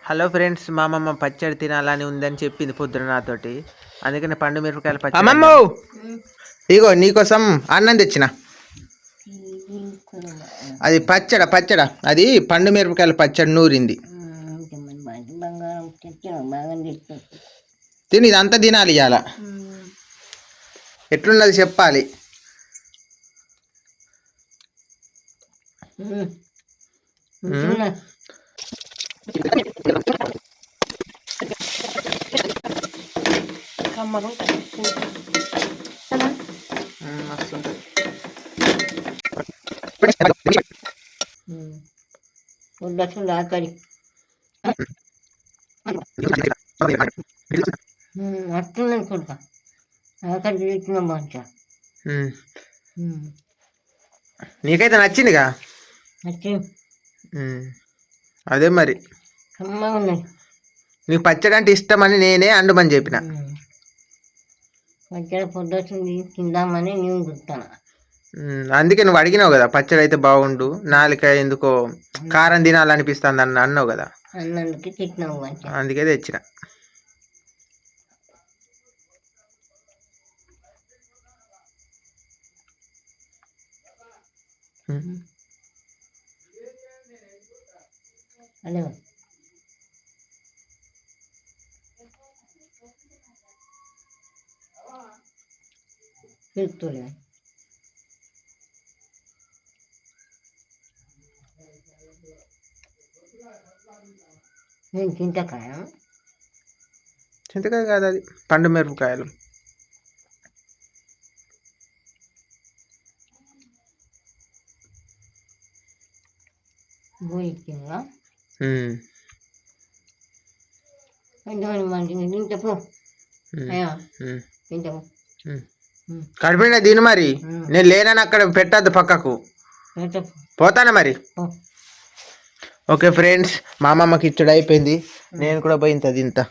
Hello friends, మా అమ్మమ్మ పచ్చడి తినాలని ఉందని చెప్పింది పొద్దున నాతోటి. అందుకని పండు మిరపకాయల పచ్చడి. అమ్మమ్మ ఇగో నీకోసం అన్నం తెచ్చిన. అది పచ్చడ అది పండు మిరపకాయల పచ్చడి నూరింది. తిని ఇదంతా తినాలి ఇవాళ. ఎట్లున్నది చెప్పాలి. ఆకలి అట్లున్నది కొడుక, ఆకలి చేసిన మంచిగా. నీకైతే నచ్చిందిగా. నచ్చింది. అదే మరి కమ్మగా ఉన్నాయి. నీకు పచ్చడి అంటే ఇష్టమని నేనే అండుమని చెప్పిన. పచ్చడి పొద్దుతుంది తిందామని నేను చూస్తాను. అందుకే నువ్వు అడిగినావు కదా, పచ్చడి అయితే బాగుండు, నాలుక ఎందుకో కారం తినాలనిపిస్తుంది అన్నావు కదా, అన్నందుకే తిట్టినావు. అందుకే తెచ్చిన. అదే చెప్తులే. నేను చింతకాయ కాదు, అది పండు మిరపకాయలు. పోయిచ్చిందా తింటపో తింటపో. కడిపోయినా తిను మరి. నేను లేనని అక్కడ పెట్టద్దు పక్కకు. పోతానా మరి. ఓకే ఫ్రెండ్స్, మా అమ్మమ్మకి ఇచ్చడు అయిపోయింది. నేను కూడా పోయి ఇంత తింటా.